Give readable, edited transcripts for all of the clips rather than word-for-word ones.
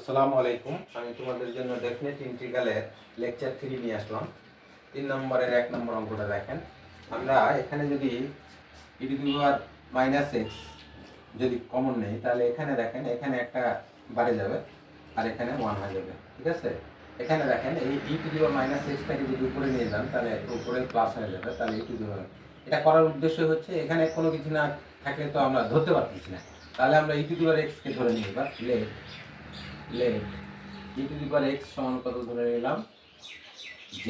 আসসালামু আলাইকুম। আমি তোমাদের জন্য ডেফিনেট ইন্টিগ্রালের লেকচার 3 নিয়ে আসলাম। 3 নম্বরের 1 নম্বর অঙ্কটা দেখেন। আমরা এখানে যদি e to the power minus x যদি কমন নেই, তাহলে এখানে দেখেন এখানে একটা বাড়ে যাবে আর এখানে 1 হয়ে যাবে। ঠিক আছে, এখানে দেখেন এই e to the power minus এক্সটাকে যদি উপরে নিয়ে যান তাহলে উপরে প্লাস হয়ে যাবে। তাহলে e টু দি পাওয়ার, এটা করার উদ্দেশ্য হচ্ছে এখানে কোনো কিছু না থাকলে তো আমরা ধরতে পারতেছি না, তাহলে আমরা e to the power x কে ধরে নিই। এবার let e to the power x সমান কত ধরে নিলাম, z।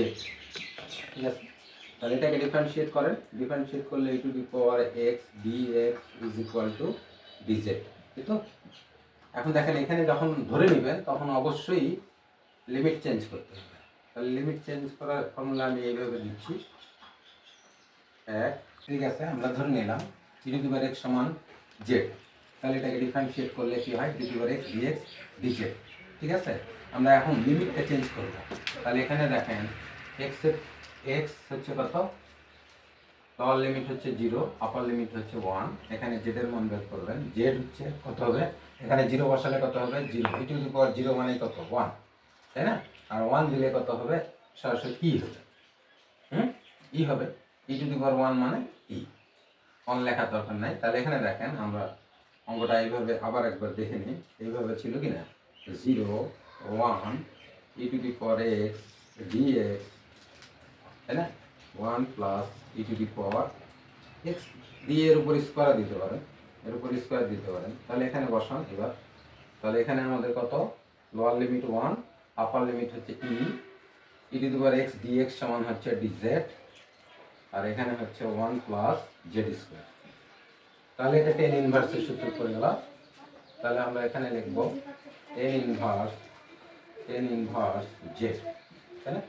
ঠিক আছে, তাহলে এটাকে ডিফারেন্সিয়েট করেন। ডিফারেন্সিয়েট করলে e to the power x dx is equal two dz। ঠিক তো? এখন দেখেন এখানে যখন ধরে নেবেন তখন অবশ্যই লিমিট চেঞ্জ করতে হবে। তাহলে লিমিট চেঞ্জ করার ফর্মুলা আমি এইভাবে দিচ্ছি। ঠিক আছে, আমরা ধরে নিলাম e to the power x সমান z। তাহলে এটাকে ডিফারেন্সিয়েট করলে কি হয়, d two the power x dx dz। ঠিক আছে, আমরা এখন লিমিটটা চেঞ্জ করব। তাহলে এখানে দেখেন x হচ্ছে কত, লোয়ার লিমিট হচ্ছে 0, আপার লিমিট হচ্ছে 1। এখানে z এর মান বের করবেন। z হচ্ছে কত হবে, এখানে 0 বসালে কত হবে 0, e টু দি পাওয়ার 0 মানে কত 1, তাই না? আর 1 দিলে কত হবে, সরাসরি e হবে। e হবে, e টু দি পাওয়ার 1 মানে e, অন লেখার দরকার নাই। তাহলে এখানে দেখেন আমরা অঙ্কটা এইভাবে আবার একবার দেখে নিই। এইভাবে ছিল কি না, 0 1 e to the power x dx, তাই না? 1 plus e to the power x দিয়ে এর উপর স্কয়ার দিতে পারেন, এর উপর স্কয়ার দিতে পারেন। তাহলে এখানে বসান এবার। তাহলে এখানে আমাদের কত, লোয়ার লিমিট 1, আপার লিমিট হচ্ছে e to the power x dx সমান হচ্ছে dz, আর এখানে হচ্ছে 1 প্লাস z স্কয়ার। তাহলে এটা টেন ইনভার্সের সূত্র করে গেলাম। তাহলে আমরা এখানে লিখব টেন ইনভার্স z, তাই না?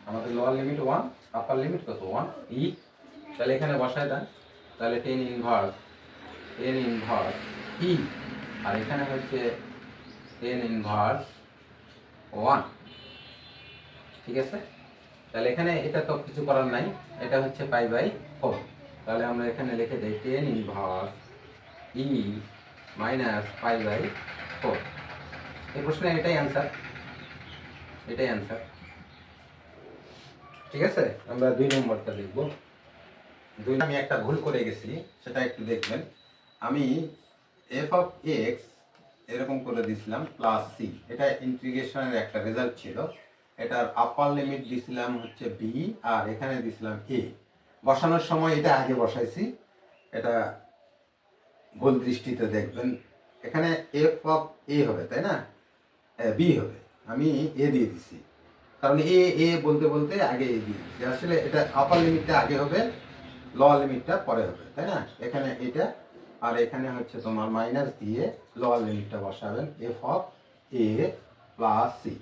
আমাদের লোয়ার লিমিট 1, আপার লিমিট কত 1 e। তাহলে এখানে বসায় দেন। তাহলে টেন ইনভার্স e, আর এখানে হচ্ছে টেন ইনভার্স 1। ঠিক আছে, তাহলে এখানে এটা তো কিছু করার নাই, এটা হচ্ছে পাই বাই 4। তাহলে আমরা এখানে লিখে দেই tan inverse e minus pi by 4। এই প্রশ্নে এটাই অ্যান্সার, এটাই অ্যান্সার। ঠিক আছে, আমরা 2 নম্বরটা লিখব। আমি একটা ভুল করে গেছি, সেটা একটু দেখবেন। আমি f অফ x এরকম করে দিছিলাম প্লাস c, এটা ইন্টিগ্রেশনের একটা রেজাল্ট ছিল। এটার আপার লিমিট দিছিলাম হচ্ছে b, আর এখানে দিছিলাম a। বসানোর সময় এটা আগে বসাইছি, এটা ভুল দৃষ্টিতে দেখবেন। এখানে f অফ a হবে, তাই না? b হবে, আমি a দিয়ে দিছি, কারণ এ বলতে বলতে আগে এ দিয়ে দিচ্ছি। আসলে এটা আপার লিমিটটা আগে হবে, লোয়ার লিমিটটা পরে হবে, তাই না? এখানে এটা, আর এখানে হচ্ছে তোমার মাইনাস দিয়ে লোয়ার লিমিটটা বসাবেন, f of a plus c.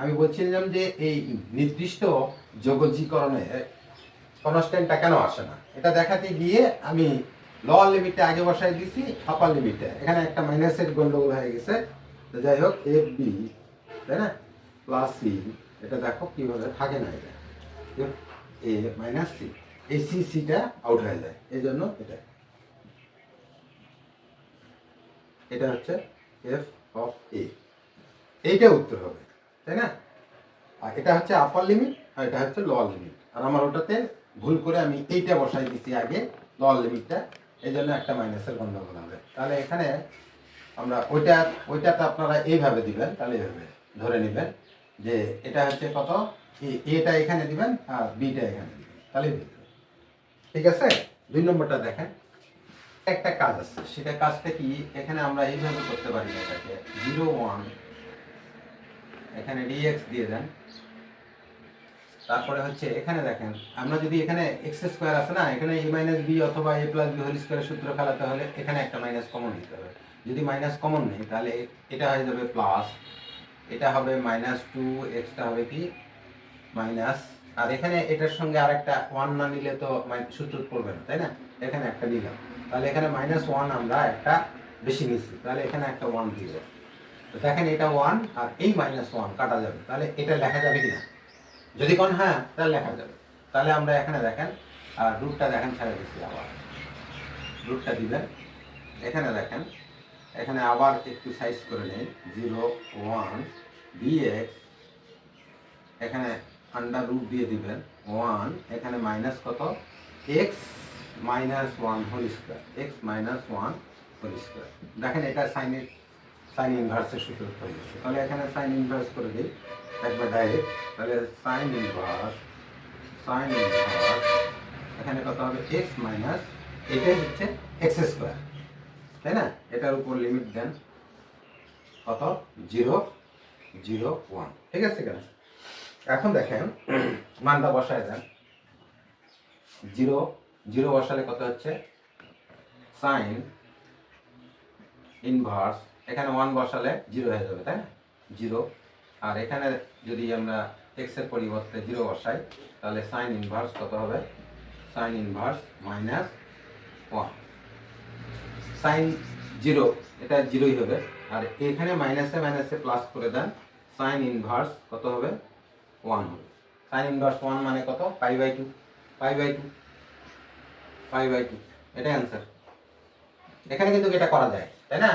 আমি বলছিলাম যে এই নির্দিষ্ট যোগজীকরণে কনস্ট্যান্টটা কেন আসে না, এটা দেখাতে গিয়ে আমি লোয়ার লিমিটটা আগে বসাই দিছি, আপার লিমিটটা এখানে একটা মাইনাসের গন্ডগোল হয়ে গেছে। তো যাই হোক, এফ বি, তাই না, প্লাস সি, এটা দেখো কিভাবে থাকে না, এটা এ মাইনাস সি, এই সিটা আউট হয়ে যায়, এই জন্য এটা হচ্ছে এফ অফ এ। এইটা উত্তর হবে, তাই না? আর এটা হচ্ছে আপার লিমিট, আর এটা হচ্ছে লোয়ার লিমিট। আর আমার ওটাতে ভুল করে আমি এইটা বসাই দিচ্ছি আগে, লোয়ার লিমিটটা, এই জন্য একটা মাইনাসের গন্ডগোল হবে। তাহলে এখানে আমরা ওইটাতে আপনারা এইভাবে দিবেন, তাহলে এইভাবে ধরে নেবেন যে এটা হচ্ছে কত, এটা এখানে দিবেন আর বিটা এখানে দিবেন, তাহলে ঠিক আছে। 2 নম্বরটা দেখেন, একটা কাজ আছে, সেটা কাজটা কি, এখানে আমরা এইভাবে করতে পারি না, এটাকে 0 1 এখানে dx দিয়ে দেন। তারপরে হচ্ছে এখানে দেখেন, আমরা যদি এখানে x স্কয়ার আছে না, এখানে a মাইনাস b অথবা a প্লাস b হোল স্কয়ারের সূত্র ফেলাতে হলে এখানে একটা মাইনাস কমন নিতে হবে। যদি মাইনাস কমন নেই তাহলে এটা হয়ে যাবে প্লাস, এটা হবে মাইনাস 2, এক্সটা হবে কি মাইনাস, আর এখানে এটার সঙ্গে আরেকটা 1 না নিলে তো সূত্র পড়বে না, তাই না? এখানে একটা নিলাম, তাহলে এখানে মাইনাস 1 আমরা একটা বেশি নিচ্ছি, তাহলে এখানে একটা 1 দিব। তো দেখেন এটা 1 আর এই মাইনাস 1 কাটা যাবে, তাহলে এটা লেখা যাবে কিনা, যদি কোন হ্যাঁ তাহলে লেখা যাবে। তাহলে আমরা এখানে দেখেন, আর রুটটা দেখেন ছেড়ে দিচ্ছি, আবার রুটটা দিবেন। এখানে দেখেন এখানে আবার একটু সাইজ করে নেই 0 1 dx, এখানে আন্ডার রুট দিয়ে দিবেন 1, এখানে মাইনাস কত x minus 1 whole square, x minus 1 whole square. দেখেন এটা সাইন ইনভার্সের সূত্র হয়ে গেছে। তাহলে এখানে সাইন ইনভার্স করে দিই একবার ডাইরেক্ট। তাহলে সাইন ইনভার্স এখানে কত হবে x মাইনাস, এটাই হচ্ছে x স্কোয়ার, তাই না? এটার উপর লিমিট দেন কত 0 0 1, ঠিক আছে কেন? এখন দেখেন মানটা বসায় দেন 0 0 বসালে কত হচ্ছে সাইন ইনভার্স, এখানে 1 বসালে 0 হয়ে যাবে, তাই না? 0, আর এখানে যদি আমরা x এর পরিবর্তে 0 বসাই তাহলে সাইন ইনভার্স কত হবে সাইন ইনভার্স মাইনাস 1, সাইন 0 এটা 0ই হবে, আর এখানে মাইনাসে প্লাস করে দেন সাইন ইনভার্স কত হবে 1 হবে। সাইন ইনভার্স 1 মানে কত পাই বাই 2, এটাই অ্যান্সার। এখানে কিন্তু এটা করা যায়, তাই না?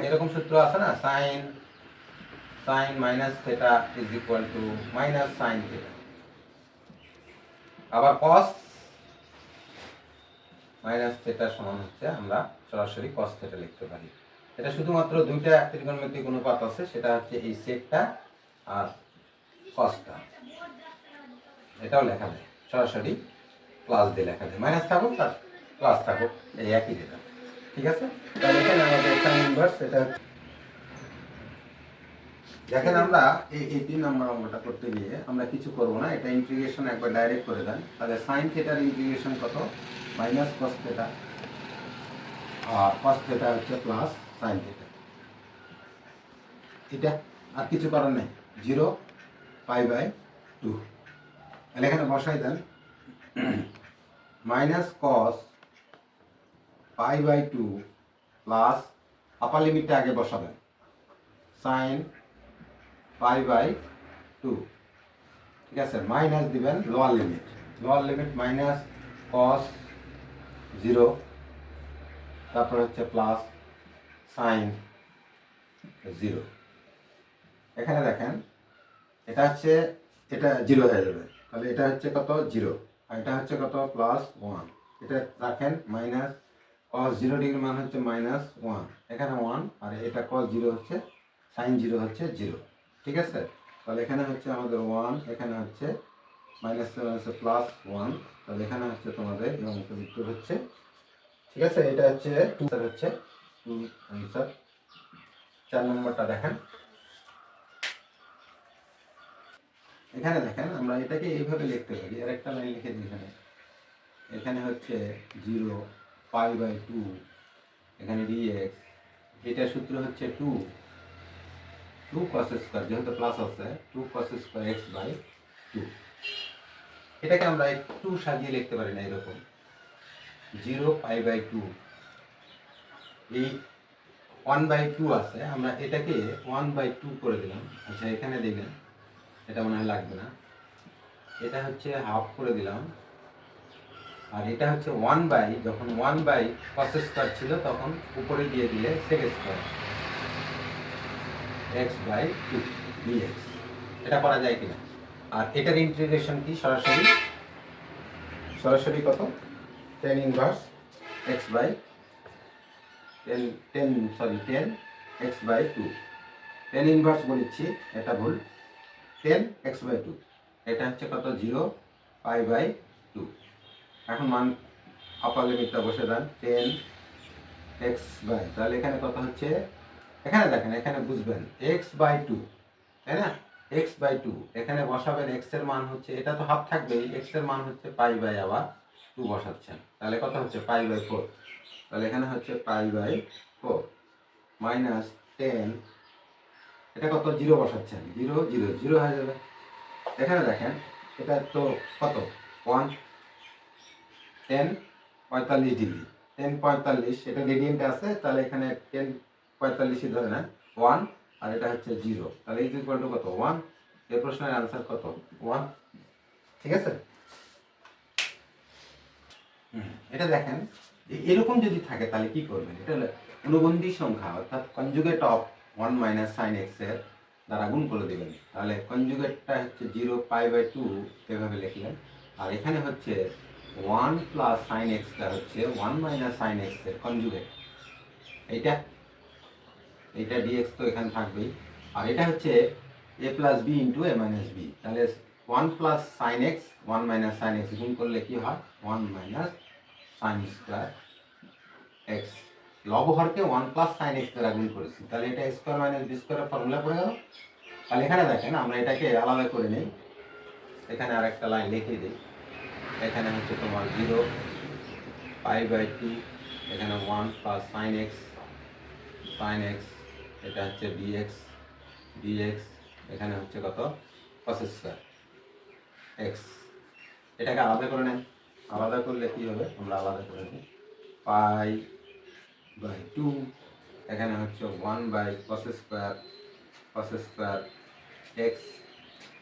এরকম সূত্র আছে না, sine minus theta is equal to minus sine theta, আবার কস মাইনাস থিটা সমান হচ্ছে আমরা সরাসরি কস থিটা লিখতে পারি। এটা শুধুমাত্র দুইটা ত্রিকোণমিতিক অনুপাত আছে, সেটা হচ্ছে এই সেকটা আর কসটা, এটাও লেখা যায় সরাসরি প্লাস দিয়ে লেখা যায়, মাইনাস থাকুক আর প্লাস থাকুক এই একই যেটা, ঠিক আছে? তাহলে এখানে আমাদের সাইন ইনভার্স এটা দেখেন আমরা এই 3 নম্বর অঙ্কটা করতে গিয়ে আমরা কিছু করব না, এটা ইন্টিগ্রেশন একবার ডাইরেক্ট করে দেন। তাহলে সাইন থিটার ইন্টিগ্রেশন কত মাইনাস কস থিটা, আর কস থিটা হচ্ছে প্লাস সাইন থিটা, এটা আর কিছু করার নেই 0 পাই বাই 2। তাহলে এখানে বসাই দেন minus cos pi by 2 plus upper লিমিটটা আগে বসাবেন সাইন পাই বাই 2, ঠিক আছে? মাইনাস দিবেন লোয়ার লিমিট মাইনাস কস 0, তারপর হচ্ছে প্লাস সাইন 0। এখানে দেখেন এটা 0 হয়ে যাবে, তাহলে এটা হচ্ছে কত 0, আর এটা হচ্ছে কত প্লাস 1, এটা রাখেন মাইনাস cos 0 ডিগ্রি মান হচ্ছে মাইনাস 1, এখানে 1, আর এটা cos 0 হচ্ছে সাইন 0 হচ্ছে 0, ঠিক আছে? তাহলে এখানে হচ্ছে আমাদের 1, এখানে হচ্ছে মাইনাস প্লাস 1, তাহলে এখানে হচ্ছে তোমাদের এই অঙ্কের উত্তর হচ্ছে, ঠিক আছে? এটা হচ্ছে 2 হচ্ছে 2 আনসার। 4 নম্বরটা দেখেন, এখানে দেখেন আমরা এটাকে এইভাবে লিখতে পারি, আর একটা লাইন লিখে দিই এখানে হচ্ছে 0 পাই বাই 2, এখানে dx, এটা সূত্র হচ্ছে 2 cos স্কয়ার, যেহেতু প্লাস আছে 2 cos স্কয়ার x বাই 2। এটাকে আমরা একটু সাজিয়ে লিখতে পারি না, এরকম 0 পাই বাই 2, এই 1 বাই 2 আছে, আমরা এটাকে 1 বাই 2 করে দিলাম। আচ্ছা এখানে দেখেন এটা মনে হয় লাগবে না, এটা হচ্ছে হাফ করে দিলাম, আর এটা হচ্ছে 1 বাই, যখন 1 বাই cos স্কয়ার ছিল তখন উপরে দিয়ে দিলে sec square x by 2 dx, এটা করা যায় কিনা? আর এটার ইন্টিগ্রেশন কি সরাসরি কত tan inverse x by 10 x by 2, tan inverse বলেছি এটা ভুল, 10 x বাই 2, এটা হচ্ছে কত 0 পাই বাই 2। এখন মান আপার লিমিটটা বসে দেন 10 x বাই, তাহলে এখানে কত হচ্ছে, এখানে দেখেন এখানে বুঝবেন x বাই 2, তাই না? x বাই 2 এখানে বসাবেন, x এর মান হচ্ছে, এটা তো হাফ থাকবেই, x এর মান হচ্ছে পাই বাই আবার 2 বসাচ্ছেন, তাহলে কত হচ্ছে পাই বাই 4, তাহলে এখানে হচ্ছে পাই বাই 4 মাইনাস 10, এটা কত 0 বসাচ্ছেন, 0 0 0 হয়ে যাবে। এখানে দেখেন এটা তো কত 1 10 45 ডিগ্রি, 10 45 এটা রেডিয়েন্টে আছে, তাহলে এখানে 10 45 ধরে নেন 1, আর এটা হচ্ছে 0, তাহলে ইজ ইকুয়াল টু কত 1, এই প্রশ্নের আনসার কত 1, ঠিক আছে? এটা দেখেন এরকম যদি থাকে তাহলে কি করবেন, এটা অনুবন্ধী সংখ্যা অর্থাৎ conjugate of 1 minus sine x এর দ্বারা গুণ করে দেবেন। তাহলে কনজুগেটটা হচ্ছে 0 π/2 এভাবে লিখলেন, আর এখানে হচ্ছে 1 প্লাস সাইন এক্সটা হচ্ছে 1 মাইনাস সাইন এক্স এর কনজুগেট। এইটা ডিএক্স তো এখানে থাকবেই, আর এটা হচ্ছে a plus b into a minus b. তাহলে 1 plus sine x 1 minus sine x গুণ করলে কি হয় 1 মাইনাস সাইন স্কোয়ার এক্স। লব হরকে 1 প্লাস সাইন এক্স দ্বারা গুণ করেছি, তাহলে এটা স্কোয়ার মাইনাস বি স্কোয়ারের ফর্মুলা পড়ে গেল। তাহলে এখানে দেখেন আমরা এটাকে আলাদা করে নিই, এখানে আরেকটা লাইন লিখে দিই। এখানে হচ্ছে তোমার 0 π/2, এখানে 1 প্লাস সাইন এক্স এটা হচ্ছে ডিএক্স, এখানে হচ্ছে কত কস স্কোয়ার এক্স। এটাকে আলাদা করে নেন, আলাদা করলে কি হবে আমরা আলাদা করে নিই। π/2 এখানে হচ্ছে 1/cos স্কোয়ার এক্স,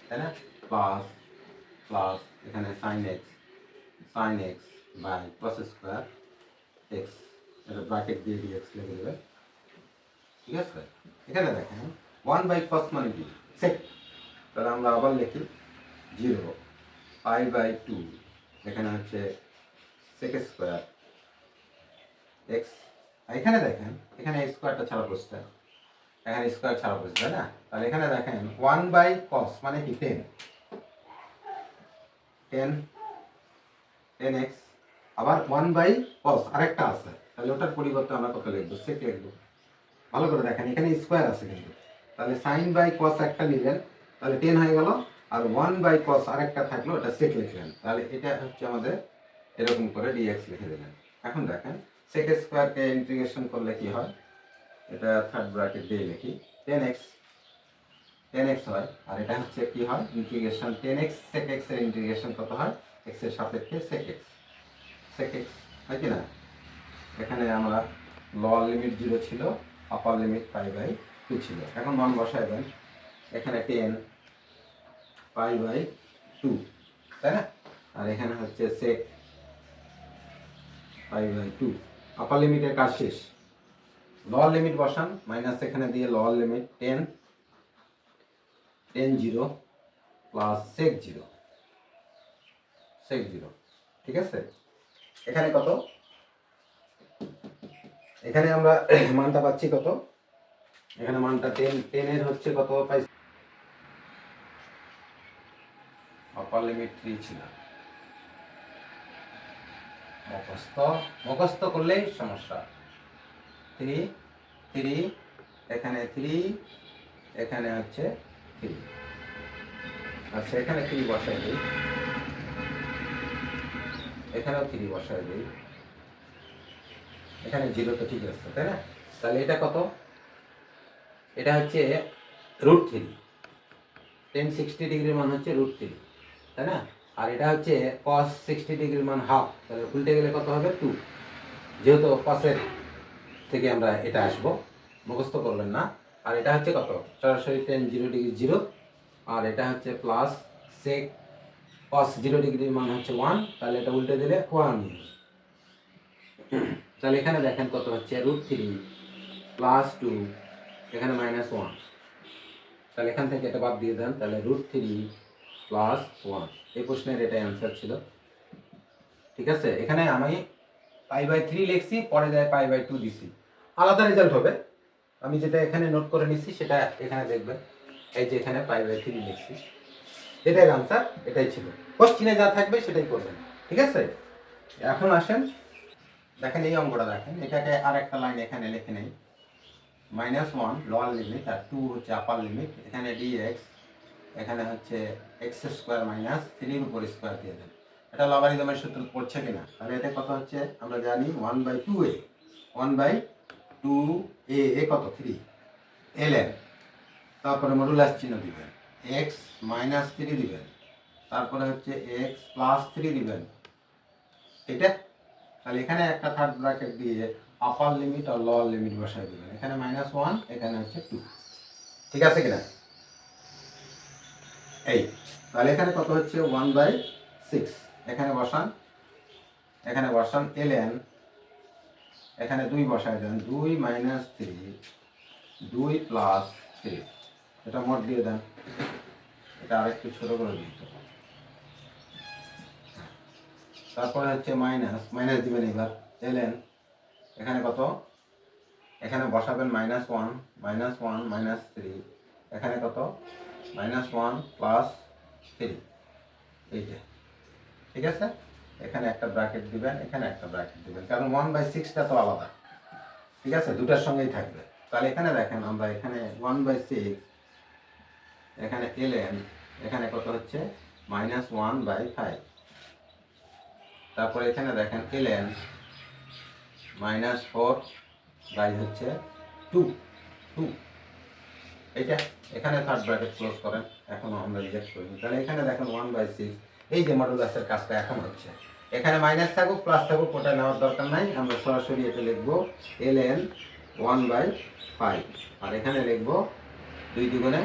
তাই না, প্লাস এখানে sine x by cos square x, এটা ব্র্যাকেট দিয়ে ডিএক্স লিখে দেবে। ঠিক আছে, এখানে দেখেন 1/cos মানে কি সেক, তাহলে আমরা আবার লিখি 0 π/2, এখানে হচ্ছে সেক স্কোয়ার এক্স। এখানে দেখেন এখানে স্কোয়ারটা ছাড়া বসছে, এখানে স্কোয়ার ছাড়া বসছে, তাই না। তাহলে এখানে দেখেন 1/cos মানে কি 10x, আবার 1/cos আরেকটা আছে, তাহলে ওটার পরিবর্তে আমরা কত লিখবো সেক লিখবো। ভালো করে দেখেন এখানে স্কোয়ার আছে কিন্তু, তাহলে সাইন বাই কস একটা নিলেন তাহলে 10 হয়ে গেল, আর 1/cos আরেকটা থাকলো ওটা সেক লিখলেন, তাহলে এটা হচ্ছে আমাদের এরকম করে ডিএক্স লিখে দিলেন। এখন দেখেন সেক স্কোয়ারকে ইন্টিগ্রেশন করলে কি হয়, এটা থার্ড ব্র্যাকেট দিয়ে লিখি 10x হয়, আর এটা হচ্ছে কি হয় ইন্টিগ্রেশন 10x sec x এর ইন্টিগ্রেশন কত হয় x এর সাপেক্ষে sec x হয় কি না। এখানে আমরা লোয়ার লিমিট 0 ছিল, আপার লিমিট π/2 ছিল। এখন মান বসায় দেন, এখানে 10 π/2, তাই না, আর এখানে হচ্ছে sec π/2। আপার লিমিটের কাজ শেষ, লোয়ার লিমিট বসান, মাইনাস এখানে দিয়ে লোয়ার লিমিট 10 0 প্লাস sec 0, ঠিক আছে। এখানে কত, এখানে আমরা মানটা পাচ্ছি কত, এখানে মানটা 10 এর হচ্ছে কত পাইছি, আপার লিমিট 3 ছিল, মুখস্থ করলেই সমস্যা। 3 এখানে 3, এখানে হচ্ছে 3, আচ্ছা এখানে 3 বসাই দিই, এখানেও 3 বসাই দিই, এখানে 0 তো ঠিক আছে, তাই না। তাহলে এটা কত, এটা হচ্ছে √3, 10 60 ডিগ্রির মান হচ্ছে √3, তাই না। আর এটা হচ্ছে cos 60 ডিগ্রির মান হাফ, তাহলে উল্টে গেলে কত হবে 2, যেহেতু cos-এর থেকে আমরা এটা আসবো, মুখস্থ করবেন না। আর এটা হচ্ছে কত সরাসরি 10 0 ডিগ্রি 0, আর এটা হচ্ছে প্লাস sec cos 0 ডিগ্রির মান হচ্ছে 1, তাহলে এটা উল্টে দিলে 1। তাহলে এখানে দেখেন কত হচ্ছে √3 প্লাস 2, এখানে -1, তাহলে এখান থেকে এটা বাদ দিয়ে দেন, তাহলে √3 প্লাস 1। এই প্রশ্নের এটাই অ্যান্সার ছিল, ঠিক আছে। এখানে আমি π/3 লিখছি, পরে যায় π/2 দিছি, আলাদা রেজাল্ট হবে। আমি যেটা এখানে নোট করে নিচ্ছি সেটা এখানে দেখবেন, এই যে এখানে π/3 লিখছি, এটাই আনসার, এটাই ছিল। কোশ্চেনে যা থাকবে সেটাই করবেন, ঠিক আছে। এখন আসেন দেখেন এই অঙ্কটা দেখেন, এটাকে আরেকটা লাইন এখানে লিখে নেই, -1 লোয়ার লিমিট আর 2 হচ্ছে আপার লিমিট, এখানে dx, এখানে হচ্ছে x² মাইনাস 3 এর উপর স্কোয়ার দিয়ে দেন। এটা লগারিদমের সূত্র পড়ছে কিনা, তাহলে এটা কত হচ্ছে আমরা জানি 1/2a, 1/2a কত 3 ln, তারপরে মডুলাস চিহ্ন দিবেন, x - 3 দিবেন, তারপরে হচ্ছে x + 3 দিবেন, এটা। তাহলে এখানে একটা থার্ড ব্র্যাকেট দিয়ে আপার লিমিট আর লোয়ার লিমিট বসাই দিবেন, এখানে -1, এখানে হচ্ছে 2, ঠিক আছে কিনা। এই তাহলে এখানে কত হচ্ছে 1/6, এখানে বসান ln এখানে 2 বসায় দেন, 2 মাইনাস 3, 2 প্লাস 3, এটা মোট দিয়ে দেন। এটা আরেকটু ছোট করে দিতে, তারপরে হচ্ছে মাইনাস মাইনাস দিবেন এবার ln, এখানে কত, এখানে বসাবেন -1 -1 -3, এখানে কত -1 প্লাস 3, এইটা ঠিক আছে। এখানে একটা ব্র্যাকেট দিবেন, এখানে একটা ব্র্যাকেট দিবেন, কারণ 1/6টা তো আলাদা, ঠিক আছে, দুটার সঙ্গেই থাকবে। তাহলে এখানে দেখেন আমরা এখানে 1/6, এখানে ln, এখানে কত হচ্ছে -1/5, তারপরে এখানে দেখেন ln -4 হচ্ছে 2, এইটা এখানে থার্ড ব্র্যাকেট ক্লোজ করেন, এখনো আমরা রিজেক্ট করিনি। তাহলে এখানে দেখেন 1/6, এই যে মডুলাসের কাজটা এখন হচ্ছে, এখানে মাইনাস থাকুক প্লাস থাকুক ওটা নেওয়ার দরকার নাই, আমরা সরাসরি এটা লিখবো ln 1/5, আর এখানে লিখবো 2 দুগুণে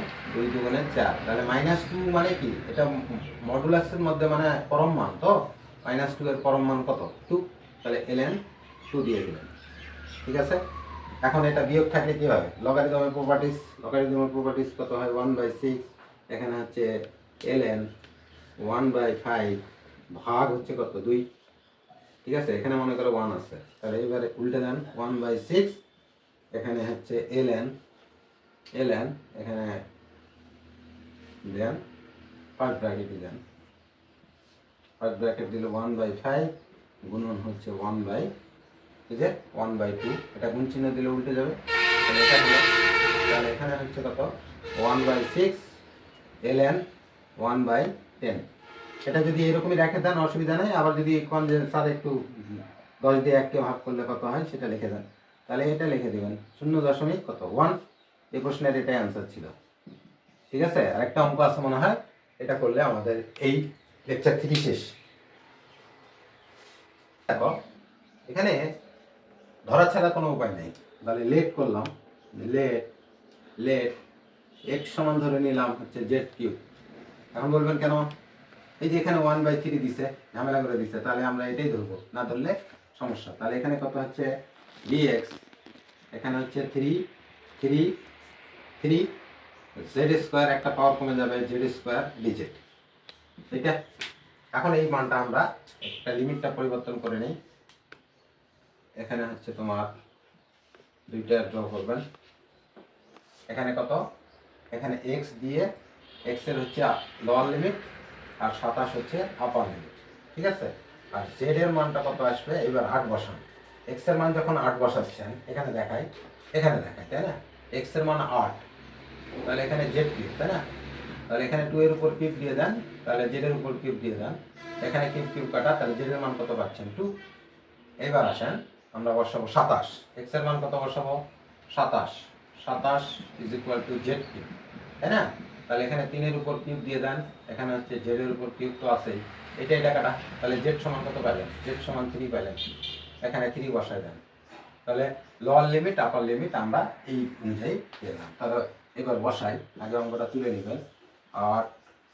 4, তাহলে -2 মানে কি, এটা মডুলাসের মধ্যে মানে পরম মান, তো -2 এর পরম মান কত 2, তাহলে ln 2 দিয়ে দিবেন, ঠিক আছে। এখন এটা বিয়োগ থাকলে কি হয়, লগারিদমের প্রপার্টিস কত হয় 1/6, এখানে হচ্ছে ln 1/5 ভাগ হচ্ছে কত 2, ঠিক আছে, এখানে মনে করো 1 আছে, তাহলে এবারে উল্টে দেন 1/6, এখানে হচ্ছে ln এখানে দেন ফার্স্ট ব্র্যাকেট দেন, ফার্স্ট ব্র্যাকেট দিলে 1/5 গুণন হচ্ছে 1/2, এটা গুণ চিহ্ন দিলে উল্টে যাবে, তাহলে এটা হলো, তাহলে এখানে হচ্ছে কত 1/6 ln 1/10, এটা যদি এরকমই রেখে দেন অসুবিধা নেই, আবার যদি কোন যে স্যার একটু 10 দিয়ে 1 কে ভাগ করলে কত হয় সেটা লিখে দেন, তাহলে এটা লিখে দিবেন 0.1, এই প্রশ্নের এটাই অ্যান্সার ছিল, ঠিক আছে। আরেকটা অঙ্ক আছে মনে হয়, এটা করলে আমাদের এই লেকচার 3 শেষ। দেখো এখানে ধরা ছাড়া কোনো উপায় নেই, তাহলে লেট করলাম, লেট x সমান ধরে নিলাম হচ্ছে z3, এখন বলবেন কেন, এই যে এখানে 1/3 দিছে, ঝামেলা করে দিছে, তাহলে আমরা এটাই ধরবো, না ধরলে সমস্যা। তাহলে এখানে কত হচ্ছে dx, এখানে হচ্ছে 3 z², একটা পাওয়ার কমে যাবে, z² dz, এটা। এখন এই মানটা আমরা একটা লিমিটটা পরিবর্তন করে নেই, এখানে হচ্ছে তোমার দুইটা ড্র করবেন, এখানে কত, এখানে x দিয়ে, x এর হচ্ছে লোয়ার লিমিট আর 27 হচ্ছে আপার লিমিট, ঠিক আছে। আর z এর মানটা কত আসবে, এবার 8 বসান, x এর মান যখন 8 বসাচ্ছেন, এখানে দেখাই, তাই না, x এর মান 8, তাহলে এখানে z কিউব, তাই না, তাহলে এখানে 2 এর উপর কিউব দিয়ে দেন, তাহলে z এর উপর কিউব দিয়ে দেন, এখানে কিউব কাটা, তাহলে z এর মান কত পাচ্ছেন 2। এবার আসেন আমরা বসাবো 27, x এর মান কত বসাবো 27 = z কিউব, তাই না, তাহলে এখানে 3 এর উপর কিউব দিয়ে দেন, এখানে হচ্ছে z এর উপর কিউব তো আছেই, এটা কাটা, তাহলে z সমান কত পাইলেন, z সমান 3 পাইলেন, এখানে 3 বসায় দেন, তাহলে লোয়ার লিমিট আপার লিমিট আমরা এই অনুযায়ী পেলাম। তাহলে এবার বসাই, আগে অঙ্কটা তুলে নেবেন, আর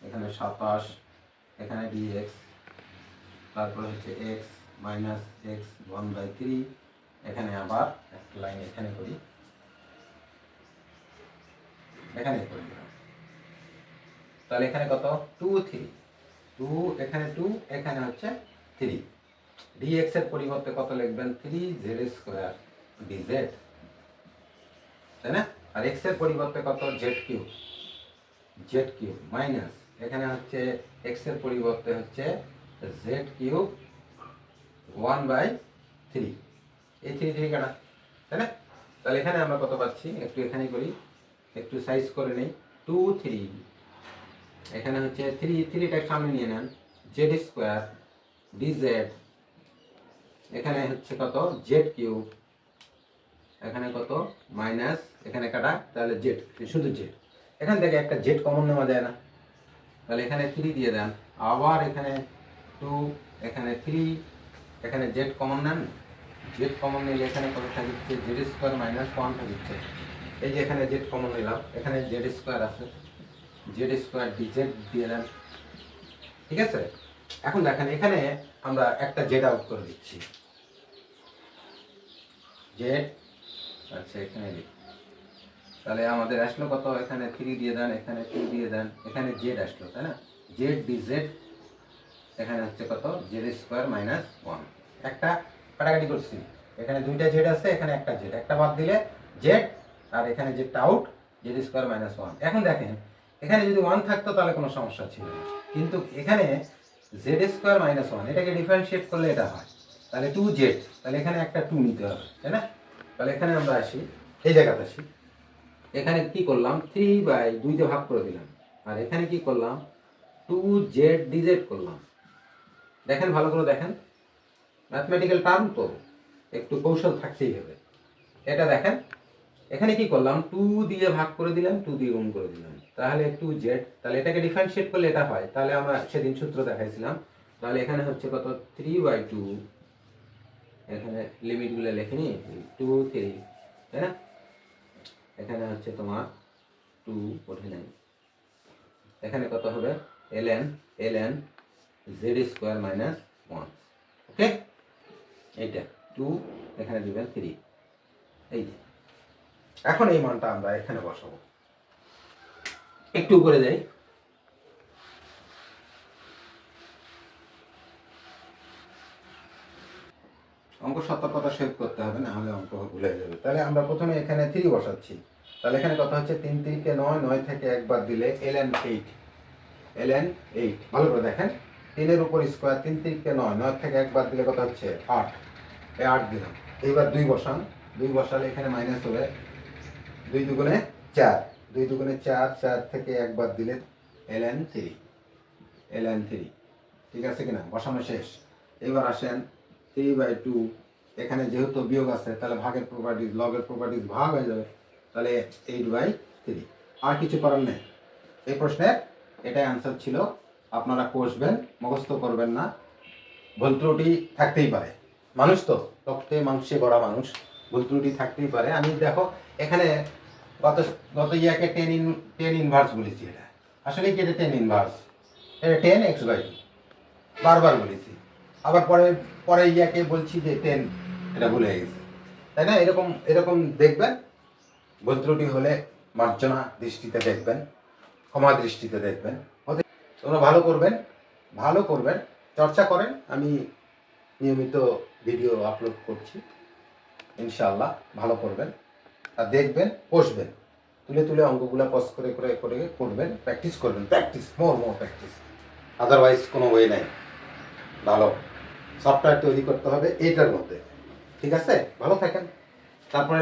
এখানে 27, এখানে dx, তারপরে হচ্ছে x মাইনাস x 1/3, এখানে আবার একটা লাইন এখানে করি, এখানে করে দিলাম, তাহলে এখানে কত 2 এখানে 2, এখানে হচ্ছে 3, dx এর পরিবর্তে কত লিখবেন 3z² dz, তাই না, আর x এর পরিবর্তে কত z কিউব মাইনাস, এখানে হচ্ছে x এর পরিবর্তে হচ্ছে z³ 1/3, এই 3 কাটা, তাই না, তাহলে এখানে আমরা কত পাচ্ছি, একটু এখানেই করি, একটু সাইজ করে নেই, 2 3, এখানে হচ্ছে 3টা সামনে নিয়ে নেন, z² dz, এখানে হচ্ছে কত z³ এখানে কত মাইনাস, এখানে কাটা, তাহলে z, শুধু z, এখান থেকে একটা z কমন নেওয়া যায় না, তাহলে এখানে 3 দিয়ে দেন, আবার এখানে 2, এখানে 3, এখানে z কমন নেন, z কমন নিলে এখানে কত থাকছে z² - 1 থাকছে, এই যে এখানে z কমন নিলাম, এখানে z² আছে, z² dz দিয়ে দেন, ঠিক আছে। এখন দেখেন এখানে আমরা একটা z আউট করে দিচ্ছি, জেড, আচ্ছা এখানে লিখি। তাহলে আমাদের আসলো কত, এখানে 3 দিয়ে দেন, এখানে 2 দিয়ে দেন, এখানে জেড আসলো, তাই না? জেড ডিজেড, এখানে হচ্ছে কত, জেড স্কোয়ার মাইনাস 1। একটা কাটাকাটি করছি, এখানে দুইটা জেড আছে, এখানে একটা জেড, একটা বাদ দিলে জেড, আর এখানে জেডটা আউট, জেড স্কোয়ার মাইনাস 1। এখন দেখেন এখানে যদি 1 থাকতো তাহলে কোনো সমস্যা ছিল না, কিন্তু এখানে জেড স্কোয়ার মাইনাস 1, এটাকে ডিফারেন্সিয়েট করলে এটা হয়, তাহলে 2 জেড, তাহলে এখানে একটা 2 নিতে হবে, তাই না? তাহলে এখানে আমরা আসি, এই জায়গাতে আসি, এখানে কি করলাম, 3/2 দিয়ে ভাগ করে দিলাম, আর এখানে কি করলাম, 2 জেড ডিজেড করলাম। দেখেন ভালো করে দেখেন, ম্যাথমেটিক্যাল টার্ম তো একটু কৌশল থাকতেই হবে। এটা দেখেন এখানে কি করলাম, 2 দিয়ে ভাগ করে দিলাম, 2 দিয়ে গুণ করে দিলাম, তাহলে 2 জেড, তাহলে এটাকে ডিফারেন্সিয়েট করলে এটা হয়, তাহলে আমরা সেদিন সূত্র দেখাইছিলাম। তাহলে এখানে হচ্ছে কত, 3/2, এখানে লিমিটগুলো লিখে নি, 2 3, তাই না? এখানে হচ্ছে তোমার 2 ওঠে নাই, এখানে কত হবে, ln জেড স্কোয়ার মাইনাস 1। ওকে, এইটা 2, এখানে দিবেন 3, এই যে। এখন এই মানটা আমরা এখানে বসাবো, একটু করে যাই, অঙ্ক সতর্কতা সেভ করতে হবে, না হলে অঙ্ক ভুলে যাবে। তাহলে আমরা প্রথমে এখানে 3 বসাচ্ছি, তাহলে এখানে কথা হচ্ছে 3 3 9, 9 থেকে একবার দিলে ln 8, ভালো করে দেখেন, 3 এর উপর স্কোয়ার, 3 3 9, 9 থেকে একবার দিলে কত হচ্ছে 8, এই 8 দিলাম। এইবার 2 বসান, 2 বসালে এখানে মাইনাস হবে, 2 দুগুণে 4, 2 দুগুণে 4, 4 থেকে একবার দিলে ln 3, ঠিক আছে কিনা, বসানো শেষ। এবার আসেন 3/2, এখানে যেহেতু বিয়োগ আছে তাহলে ভাগের প্রপার্টিজ, লগের প্রপার্টিজ ভাগ হয়ে যাবে, তাহলে 8/3, আর কিছু করার নেই। এই প্রশ্নের এটাই আনসার ছিল। আপনারা কষবেন, মুখস্থ করবেন না, ভুল ত্রুটি থাকতেই পারে, মানুষ তো রক্তে মাংসে গড়া মানুষ, ভুল ত্রুটি থাকতেই পারে। আমি দেখো এখানে গত ইয়াকে 10 ইনভার্স বলেছি, এটা আসলে কি, এটা 10 ইনভার্স, এটা 10x/2 বারবার বলেছি, আবার পরে ইয়াকে বলছি যে 10, এটা ভুলে গেছি, তাই না? এরকম দেখবেন, ভুল ত্রুটি হলে মার্জনা দৃষ্টিতে দেখবেন, ক্ষমা দৃষ্টিতে দেখবেন। তোমরা ভালো করবেন, চর্চা করেন। আমি নিয়মিত ভিডিও আপলোড করছি, ইনশাআল্লাহ ভালো করবেন, আর দেখবেন, কষবেন, তুলে অঙ্কগুলো পজ করে করবেন, প্র্যাকটিস করবেন, মোর প্র্যাকটিস, আদারওয়াইজ কোনো ওয়ে নাই। ভালো সফটওয়্যার তৈরি করতে হবে এইটার মধ্যে, ঠিক আছে? ভালো থাকেন। তারপরে